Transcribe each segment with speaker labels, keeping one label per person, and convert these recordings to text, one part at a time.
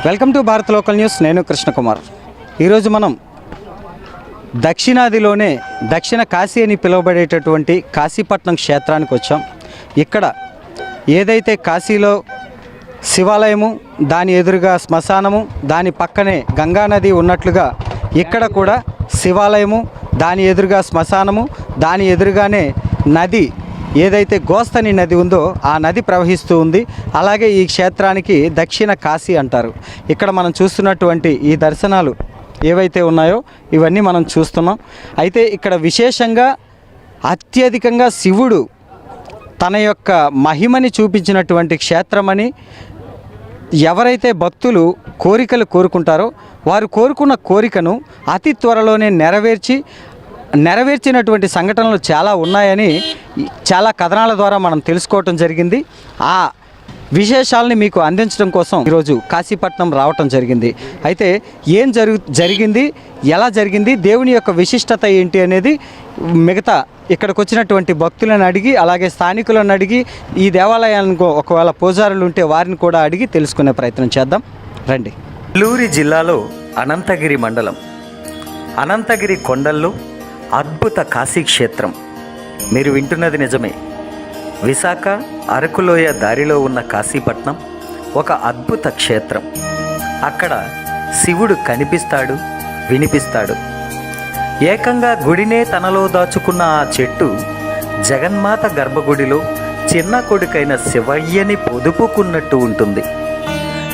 Speaker 1: Welcome to Bharat local news. నేను కృష్ణకుమార్. ఈరోజు మనం దక్షిణాదిలోనే దక్షిణ కాశీ అని పిలువబడేటటువంటి కాశీపట్నం క్షేత్రానికి వచ్చాం. ఇక్కడ ఏదైతే కాశీలో శివాలయము, దాని ఎదురుగా శ్మశానము, దాని పక్కనే గంగానది ఉన్నట్లుగా ఇక్కడ కూడా శివాలయము, దాని ఎదురుగా శ్మశానము, దాని ఎదురుగానే నది, ఏదైతే గోస్తని నది ఉందో ఆ నది ప్రవహిస్తూ ఉంది. అలాగే ఈ క్షేత్రానికి దక్షిణ కాశీ అంటారు. ఇక్కడ మనం చూస్తున్నటువంటి ఈ దర్శనాలు ఏవైతే ఉన్నాయో ఇవన్నీ మనం చూస్తున్నాం. అయితే ఇక్కడ విశేషంగా అత్యధికంగా శివుడు తన యొక్క మహిమని చూపించినటువంటి క్షేత్రమని, ఎవరైతే భక్తులు కోరికలు కోరుకుంటారో వారు కోరుకున్న కోరికను అతి త్వరలోనే నెరవేర్చినటువంటి సంఘటనలు చాలా ఉన్నాయని చాలా కథనాల ద్వారా మనం తెలుసుకోవటం జరిగింది. ఆ విశేషాలని మీకు అందించడం కోసం ఈరోజు కాశీపట్నం రావటం జరిగింది. అయితే ఏం జరిగింది, ఎలా జరిగింది, దేవుని యొక్క విశిష్టత ఏంటి అనేది మిగతా ఇక్కడికి వచ్చినటువంటి భక్తులను అడిగి, అలాగే స్థానికులను అడిగి, ఈ దేవాలయానికి ఒకవేళ పూజారులు ఉంటే వారిని కూడా అడిగి తెలుసుకునే ప్రయత్నం చేద్దాం. రండి. నెల్లూరు జిల్లాలో అనంతగిరి మండలం, అనంతగిరి కొండల్లో అద్భుత కాశీ క్షేత్రం. మీరు వింటున్నది నిజమే. విశాఖ అరకులోయ దారిలో ఉన్న కాశీపట్నం ఒక అద్భుత క్షేత్రం. అక్కడ శివుడు కనిపిస్తాడు, వినిపిస్తాడు. ఏకంగా గుడినే తనలో దాచుకున్న ఆ చెట్టు జగన్మాత గర్భగుడిలో చిన్న కొడుకైన శివయ్యని పొదుపుకున్నట్టు ఉంటుంది.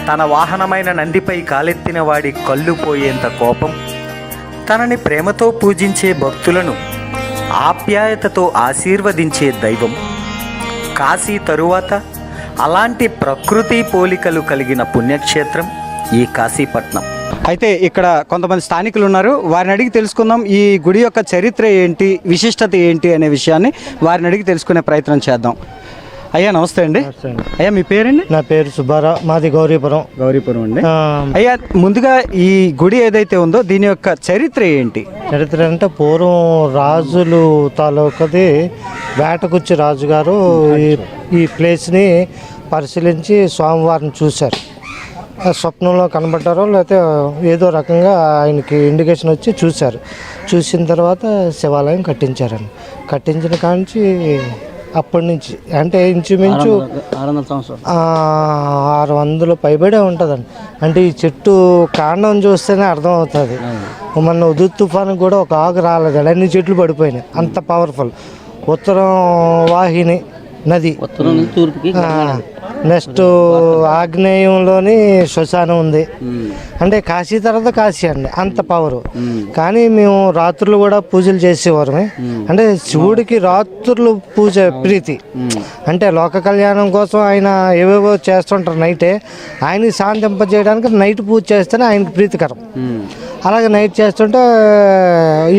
Speaker 1: తన వాహనమైన నందిపై కాలెత్తిన వాడి కళ్ళు పోయేంత కోపం, తనని ప్రేమతో పూజించే భక్తులను ఆప్యాయతతో ఆశీర్వదించే దైవం. కాశీ తరువాత అలాంటి ప్రకృతి పోలికలు కలిగిన పుణ్యక్షేత్రం ఈ కాశీపట్నం. అయితే ఇక్కడ కొంతమంది స్థానికులు ఉన్నారు, వారిని అడిగి తెలుసుకుందాం. ఈ గుడి యొక్క చరిత్ర ఏంటి, విశిష్టత ఏంటి అనే విషయాన్ని వారిని అడిగి తెలుసుకునే ప్రయత్నం చేద్దాం. అయ్యా నమస్తే అండి. అయ్యా మీ పేరండి?
Speaker 2: నా పేరు సుబ్బారావు, మాది గౌరీపురం అండి.
Speaker 1: అయ్యా ముందుగా ఈ గుడి ఏదైతే ఉందో దీని యొక్క చరిత్ర ఏంటి?
Speaker 2: చరిత్ర అంటే పూర్వం రాజులు తాలూకది వేటకుచ్చి రాజుగారు ఈ ప్లేస్ని పరిశీలించి స్వామివారిని చూశారు. స్వప్నంలో కనబడ్డారో లేకపోతే ఏదో రకంగా ఆయనకి ఇండికేషన్ వచ్చి చూసిన తర్వాత శివాలయం కట్టించారండి. కట్టించిన కాంచి అప్పటి నుంచి అంటే ఇంచుమించు 600 పైబడే ఉంటుందండి. అంటే ఈ చెట్టు కాండం చూస్తేనే అర్థమవుతుంది. మొన్న ఉదు తుఫాను కూడా ఒక ఆకు రాలేదు, అన్ని చెట్లు పడిపోయినాయి, అంత పవర్ఫుల్. ఉత్తరం వాహిని నది, నెక్స్ట్ ఆగ్నేయంలోని శ్మశానం ఉంది. అంటే కాశీ తర్వాత కాశీ అండి, అంత పవరు. కానీ మేము రాత్రులు కూడా పూజలు చేసేవారమే. అంటే శివుడికి రాత్రులు పూజ ప్రీతి. అంటే లోక కళ్యాణం కోసం ఆయన ఏవేవో చేస్తుంటారు నైటే. ఆయనకి శాంతింపజేయడానికి నైట్ పూజ చేస్తేనే ఆయనకి ప్రీతికరం. అలాగే నైట్ చేస్తుంటే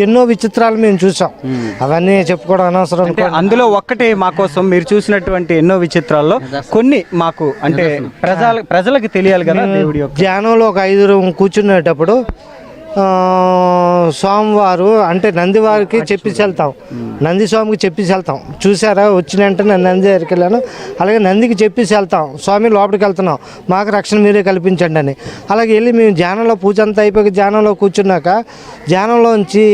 Speaker 2: ఎన్నో విచిత్రాలు మేము చూసాం. అవన్నీ చెప్పుకోవడం అనవసరం.
Speaker 1: అందులో ఒక్కటే మా కోసం మీరు చూసినటువంటి ఎన్నో విచిత్రాల్లో కొన్ని మాకు అంటే ప్రజలకు తెలియాలి కదా. దేవుడి యొక్క
Speaker 2: ధ్యానంలో ఒక 5 కూర్చునేటప్పుడు స్వామివారు అంటే నందివారికి చెప్పేసి వెళ్తాం, నంది స్వామికి చెప్పేసి వెళ్తాం. చూసారా వచ్చిన వెంటనే నేను నంది దగ్గరికి వెళ్ళాను. అలాగే నందికి చెప్పేసి వెళ్తాం, స్వామి లోపలికి వెళ్తున్నాం, మాకు రక్షణ మీరే కల్పించండి అని. అలాగే వెళ్ళి మేము ధ్యానంలో పూజ అంతా అయిపోయి ధ్యానంలో కూర్చున్నాక ధ్యానంలోంచి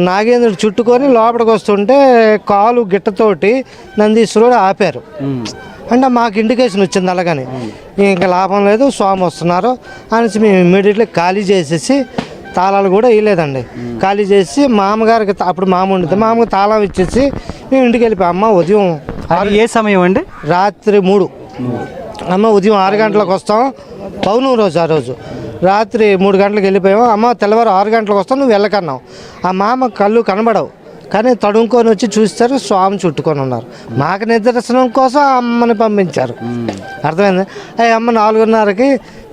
Speaker 2: నాగేంద్రుడు చుట్టుకొని లోపలికి వస్తుంటే కాలు గిట్టతోటి నందీశ్వరుడు ఆపారు. అంటే మాకు ఇండికేషన్ వచ్చింది. అలాగని ఇంకా లాభం లేదు, స్వామి వస్తున్నారు అనేసి మేము ఇమ్మీడియట్లీ ఖాళీ చేసేసి, తాళాలు కూడా వేయలేదండి, ఖాళీ చేసి మామగారికి అప్పుడు మామ ఉండితే మామకి తాళం ఇచ్చేసి మేము ఇంటికి వెళ్ళిపోయాం. అమ్మ ఉదయం
Speaker 1: ఏ సమయం అండి?
Speaker 2: రాత్రి 3. అమ్మ ఉదయం 6 గంటలకు వస్తాం, పౌర్ణమి రోజు. ఆ రోజు రాత్రి 3 గంటలకు వెళ్ళిపోయాము. అమ్మ తెల్లవారు 6 గంటలకు వస్తాం, నువ్వు వెళ్ళకన్నావు. ఆ మామ కళ్ళు కనబడవు కానీ తడుముకొని వచ్చి చూస్తారు, స్వామి చుట్టుకొని ఉన్నారు. మాకు నిదర్శనం కోసం అమ్మని పంపించారు. అర్థమైంది. అమ్మ 4:30కి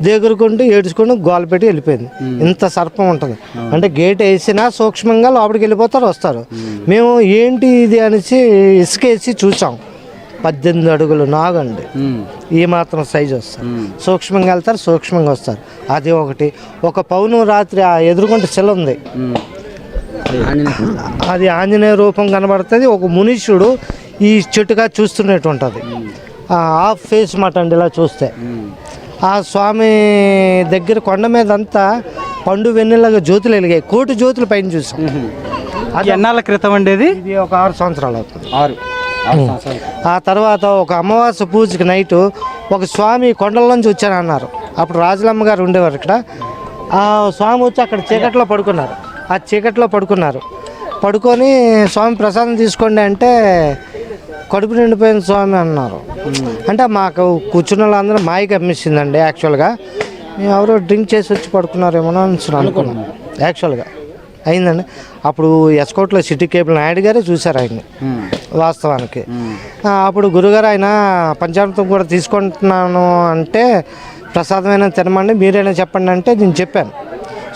Speaker 2: దగ్గరుకుంటూ ఏడ్చుకుంటూ గోల పెట్టి వెళ్ళిపోయింది. ఇంత సర్పం ఉంటుంది. అంటే గేట్ వేసినా సూక్ష్మంగా లోపలికి వెళ్ళిపోతారు, వస్తారు. మేము ఏంటి ఇది అనేసి ఇసుకేసి చూసాం. 18 అడుగులు నాగండి, ఈ మాత్రం సైజు వస్తారు. సూక్ష్మంగా వెళ్తారు, సూక్ష్మంగా వస్తారు. అది ఒకటి. ఒక పౌర్ణమి రాత్రి ఆ ఎదురుకుంటే శిల ఉంది, అది ఆంజనేయ రూపం కనబడుతుంది. ఒక మునీశ్వరుడు ఈ చెట్టుగా చూస్తున్నట్టు ఉంటుంది. హాఫ్ ఫేస్ మాట అండి ఇలా చూస్తే. ఆ స్వామి దగ్గర కొండ మీద అంతా పండు వెన్నెలాగా జ్యోతులు వెలిగాయి, 1 కోటి జ్యోతులు పైన చూసాం.
Speaker 1: అది ఎన్నాళ్ళ క్రితం అండి?
Speaker 2: ఇది ఒక 6 సంవత్సరాలు అవుతుంది. ఆ తర్వాత ఒక అమావాస్య పూజకి నైటు ఒక స్వామి కొండల్లోంచి వచ్చారన్నారు. అప్పుడు రాజులమ్మ గారు ఉండేవారు ఇక్కడ. ఆ స్వామి వచ్చి అక్కడ చీకట్లో పడుకున్నారు. ఆ చీకట్లో పడుకొని స్వామి ప్రసాదం తీసుకోండి అంటే కడుపు నిండిపోయిన స్వామి అన్నారు. అంటే మాకు కూర్చున్న వాళ్ళందరూ మాయకి అమ్మిస్తుందండి. యాక్చువల్గా మేము ఎవరో డ్రింక్ చేసి వచ్చి పడుకున్నారేమో అని అనుకున్నాం. యాక్చువల్గా అయిందండి. అప్పుడు ఎస్కోట్లో సిటీ కేబుల్ నాయుడు గారే చూశారు ఆయన్ని వాస్తవానికి. అప్పుడు గురుగారు ఆయన పంచామృతం కూడా తీసుకుంటున్నాను అంటే ప్రసాదమైనా తినమండి, మీరైనా చెప్పండి అంటే నేను చెప్పాను.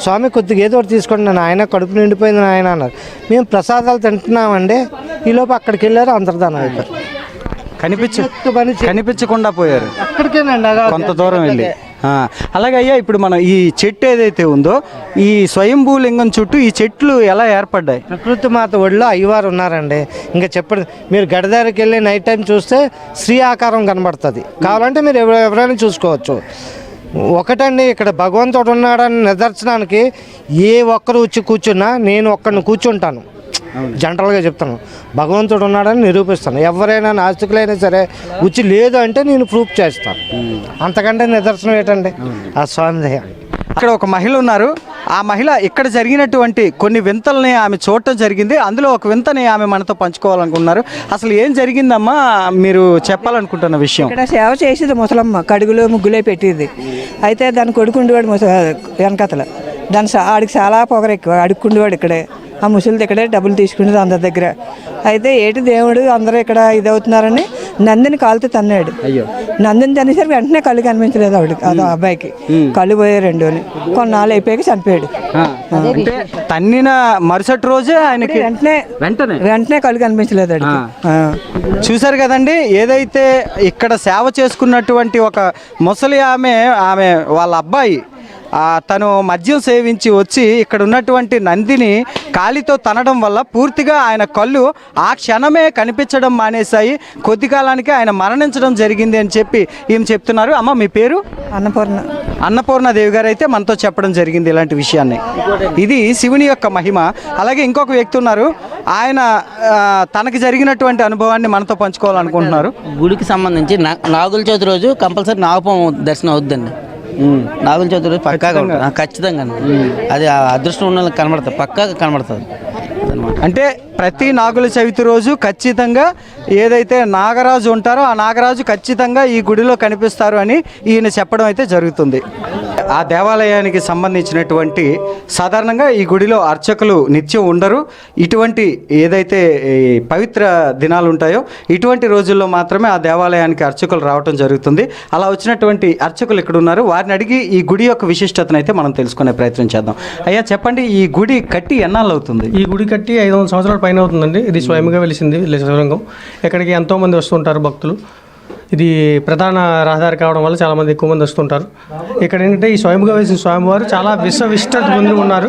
Speaker 2: స్వామి కొద్దిగా ఏదో ఒకటి తీసుకోండి, నేను ఆయన కడుపు నిండిపోయింది ఆయన అన్నారు. మేము ప్రసాదాలు తింటున్నామండి. ఈలోపు అక్కడికి వెళ్ళారు, అంతర్ధానం అయిపోయారు.
Speaker 1: కనిపించకుండా పోయారు.
Speaker 2: అక్కడికేనండి
Speaker 1: కొంత దూరం వెళ్ళి. అలాగే అయ్యా, ఇప్పుడు మనం ఈ చెట్టు ఏదైతే ఉందో ఈ స్వయంభూ లింగం చుట్టూ ఈ చెట్లు ఎలా ఏర్పడ్డాయి?
Speaker 2: ప్రకృతి మాత ఒడిలో అయ్యవారు ఉన్నారండి. ఇంకా చెప్పండి, మీరు గడిదారికి వెళ్ళి నైట్ టైం చూస్తే శ్రీ ఆకారం కనబడుతుంది. కావాలంటే మీరు ఎవరైనా చూసుకోవచ్చు. ఒకటండి, ఇక్కడ భగవంతుడు ఉన్నాడని నిదర్శనానికి ఏ ఒక్కరు వచ్చి కూర్చున్నా నేను ఒక్కడిని కూర్చుంటాను. జనరల్గా చెప్తాను, భగవంతుడు ఉన్నాడని నిరూపిస్తాను. ఎవరైనా నాస్తికులైనా సరే వచ్చి లేదు అంటే నేను ప్రూఫ్ చేస్తాను. అంతకంటే నిదర్శనం ఏంటండి ఆ స్వామి దయ.
Speaker 1: ఇక్కడ ఒక మహిళ ఉన్నారు. ఆ మహిళ ఇక్కడ జరిగినటువంటి కొన్ని వింతల్ని ఆమె చూడటం జరిగింది. అందులో ఒక వింతని ఆమె మనతో పంచుకోవాలనుకున్నారు. అసలు ఏం జరిగిందమ్మా మీరు చెప్పాలనుకుంటున్న విషయం?
Speaker 3: ఇక్కడ సేవ చేసేది ముసలమ్మ, కడుగులో ముగ్గులే పెట్టేది. అయితే దాని కొడుకుండేవాడు వెనకతల ఆడికి చాలా పొగరు ఎక్కువ. అడుక్కుండేవాడు ఇక్కడే, ఆ ముసలిది ఇక్కడే డబ్బులు తీసుకునేది అందరి దగ్గర. అయితే ఏటి దేవుడు అందరూ ఇక్కడ ఇదవుతున్నారని నందిని కాలుతో తన్నాడు. నందిని తనేసరికి వెంటనే కళ్ళు కనిపించలేదు ఆవిడకి, అదో అబ్బాయికి కళ్ళు పోయాయి రెండోని. కొన్నాళ్ళు అయిపోయాక చనిపోయాడు.
Speaker 1: అంటే తన్నిన మరుసటి రోజే ఆయనకి
Speaker 3: వెంటనే కళ్ళు కనిపించలేదు ఆడికి.
Speaker 1: చూశారు కదండి, ఏదైతే ఇక్కడ సేవ చేసుకున్నటువంటి ఒక ముసలి ఆమె వాళ్ళ అబ్బాయి తను మద్యం సేవించి వచ్చి ఇక్కడ ఉన్నటువంటి నందిని కాలితో తనడం వల్ల పూర్తిగా ఆయన కళ్ళు ఆ క్షణమే కనిపించడం మానేశాయి. కొద్ది కాలానికి ఆయన మరణించడం జరిగింది అని చెప్పి ఈమె చెప్తున్నారు. అమ్మ, మీ పేరు? అన్నపూర్ణదేవి గారు అయితే మనతో చెప్పడం జరిగింది ఇలాంటి విషయాన్ని. ఇది శివుని యొక్క మహిమ. అలాగే ఇంకొక వ్యక్తి ఉన్నారు, ఆయన తనకి జరిగినటువంటి అనుభవాన్ని మనతో పంచుకోవాలనుకుంటున్నారు.
Speaker 4: గుడికి సంబంధించి నాగుల చవితి రోజు కంపల్సరీ నాగపాము దర్శనం అవుద్దండి. నాగుల చవితి రోజు పక్కాగా ఉంటుంది, ఖచ్చితంగా. అది అదృష్టం ఉన్న కనబడుతుంది, పక్కాగా కనబడుతుంది.
Speaker 1: అంటే ప్రతి నాగుల చవితి రోజు ఖచ్చితంగా ఏదైతే నాగరాజు ఉంటారో ఆ నాగరాజు ఖచ్చితంగా ఈ గుడిలో కనిపిస్తారు అని ఈయన చెప్పడం అయితే జరుగుతుంది. ఆ దేవాలయానికి సంబంధించినటువంటి సాధారణంగా ఈ గుడిలో అర్చకులు నిత్యం ఉండరు. ఇటువంటి ఏదైతే పవిత్ర దినాలు ఉంటాయో ఇటువంటి రోజుల్లో మాత్రమే ఆ దేవాలయానికి అర్చకులు రావటం జరుగుతుంది. అలా వచ్చినటువంటి అర్చకులు ఇక్కడ ఉన్నారు. వారిని అడిగి ఈ గుడి యొక్క విశిష్టతను అయితే మనం తెలుసుకునే ప్రయత్నం చేద్దాం. అయ్యా, చెప్పండి, ఈ గుడి కట్టి ఎన్నాళ్ళు అవుతుంది?
Speaker 5: ఈ గుడి కట్టి 500 సంవత్సరాల పైన అవుతుందండి. ఇది స్వయంగా వెలిసింది శివలింగం. ఇక్కడికి ఎంతోమంది వస్తుంటారు భక్తులు. ఇది ప్రధాన రహదారి కావడం వల్ల చాలామంది ఎక్కువ మంది వస్తుంటారు. ఇక్కడ ఏంటంటే ఈ స్వయంగా వేసిన స్వామివారు చాలా విశిష్టత పొంది ఉన్నారు.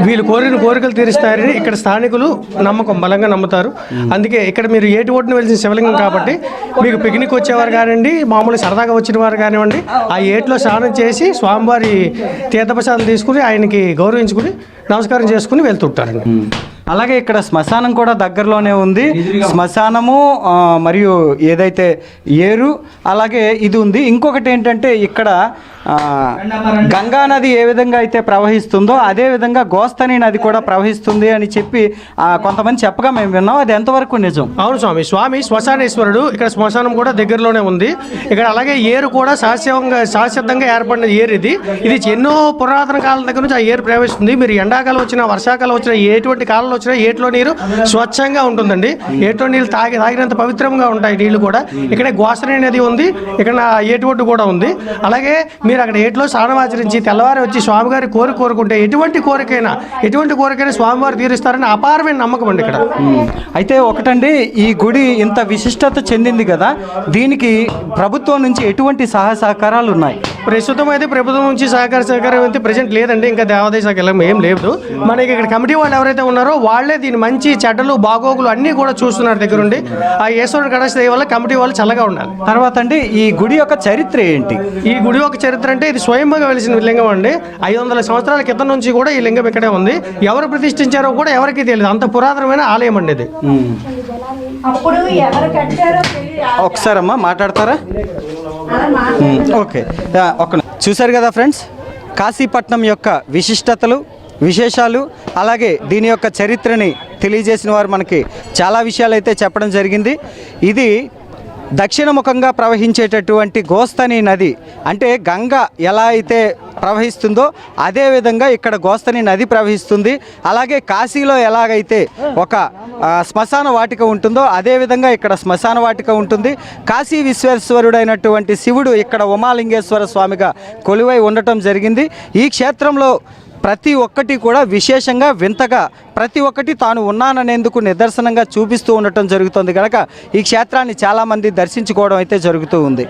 Speaker 5: వీళ్ళు కోరిన కోరికలు తీరుస్తారని ఇక్కడ స్థానికులు నమ్మకం, బలంగా నమ్ముతారు. అందుకే ఇక్కడ మీరు ఏటి ఒడ్డున వెలిసిన శివలింగం కాబట్టి మీకు పిక్నిక్ వచ్చేవారు కానివ్వండి, మామూలు సరదాగా వచ్చిన వారు కానివ్వండి, ఆ ఏట్లో స్నానం చేసి స్వామివారి తీర్థప్రసాదం తీసుకుని ఆయనకి గౌరవించుకుని నమస్కారం చేసుకుని వెళ్తుంటారండి.
Speaker 1: అలాగే ఇక్కడ శ్మశానం కూడా దగ్గరలోనే ఉంది. శ్మశానము మరియు ఏదైతే ఏరు అలాగే ఇది ఉంది. ఇంకొకటి ఏంటంటే ఇక్కడ గంగా నది ఏ విధంగా అయితే ప్రవహిస్తుందో అదే విధంగా గోస్తని నది కూడా ప్రవహిస్తుంది అని చెప్పి కొంతమంది చెప్పగా మేము విన్నాం. అది ఎంతవరకు నిజం?
Speaker 5: అవును స్వామి శ్మశానేశ్వరుడు. ఇక్కడ శ్మశానం కూడా దగ్గరలోనే ఉంది. ఇక్కడ అలాగే ఏరు కూడా శాశ్వతంగా ఏర్పడిన ఏరు ఇది ఎన్నో పురాతన కాలం దగ్గర నుంచి ఆ ఏరు ప్రవేశిస్తుంది. మీరు ఎండాకాలం వచ్చినా వర్షాకాలం వచ్చినా ఎటువంటి కాలంలో వచ్చినా ఏట్లో నీరు స్వచ్ఛంగా ఉంటుందండి. ఏట్లో నీళ్ళు తాగినంత పవిత్రంగా ఉంటాయి నీళ్లు కూడా. ఇక్కడ గోస్తని నది ఉంది, ఇక్కడ ఏటి ఒడ్డు కూడా ఉంది. అలాగే మీరు అక్కడ ఏట్లో స్నానం ఆచరించి తెల్లవారి వచ్చి స్వామివారి కోరుకుంటే ఎటువంటి కోరికైనా స్వామివారు తీరుస్తారని అపారమైన నమ్మకం అండి ఇక్కడ.
Speaker 1: అయితే ఒకటండి, ఈ గుడి ఇంత విశిష్టత చెందింది కదా, దీనికి ప్రభుత్వం నుంచి ఎటువంటి సహాయ సహకారాలు ఉన్నాయి?
Speaker 5: ప్రస్తుతం అయితే ప్రభుత్వం నుంచి సహకారం అయితే ప్రజెంట్ లేదండి. ఇంకా దేవాదాయ శాఖ ఏం లేదు. మనకి ఇక్కడ కమిటీ వాళ్ళు ఎవరైతే ఉన్నారో వాళ్ళే దీని మంచి చెడ్డలు బాగోగులు అన్నీ కూడా చూస్తున్నారు దగ్గరుండి. ఆ ఈశ్వరుడు కటాక్ష దయ వల్ల కమిటీ వాళ్ళు చల్లగా ఉండాలి.
Speaker 1: తర్వాత అండి ఈ గుడి యొక్క చరిత్ర ఏంటి?
Speaker 5: ఈ గుడి యొక్క చరిత్ర అంటే ఇది స్వయంగా వెలిసిన లింగం అండి. 500 సంవత్సరాల క్రితం నుంచి కూడా ఈ లింగం ఇక్కడే ఉంది. ఎవరు ప్రతిష్ఠించారో కూడా ఎవరికీ తెలియదు. అంత పురాతనమైన ఆలయం అండి ఇది.
Speaker 1: ఒకసారి అమ్మా మాట్లాడతారా? ఓకే, చూశారు కదా ఫ్రెండ్స్, కాశీపట్నం యొక్క విశిష్టతలు, విశేషాలు, అలాగే దీని యొక్క చరిత్రని తెలియజేసిన వారు మనకి చాలా విషయాలు అయితే చెప్పడం జరిగింది. ఇది దక్షిణముఖంగా ప్రవహించేటటువంటి గోస్తని నది. అంటే గంగ ఎలా అయితే ప్రవహిస్తుందో అదేవిధంగా ఇక్కడ గోస్తని నది ప్రవహిస్తుంది. అలాగే కాశీలో ఎలాగైతే ఒక శ్మశాన వాటిక ఉంటుందో అదేవిధంగా ఇక్కడ శ్మశాన వాటిక ఉంటుంది. కాశీ విశ్వేశ్వరుడైనటువంటి శివుడు ఇక్కడ ఉమాలింగేశ్వర స్వామిగా కొలువై ఉండటం జరిగింది. ఈ క్షేత్రంలో ప్రతి ఒక్కటి కూడా విశేషంగా వింతగా ప్రతి ఒక్కటి తాను ఉన్నాననేందుకు నిదర్శనంగా చూపిస్తూ ఉండటం జరుగుతుంది కనుక ఈ క్షేత్రాన్ని చాలామంది దర్శించుకోవడం అయితే జరుగుతూ ఉంది.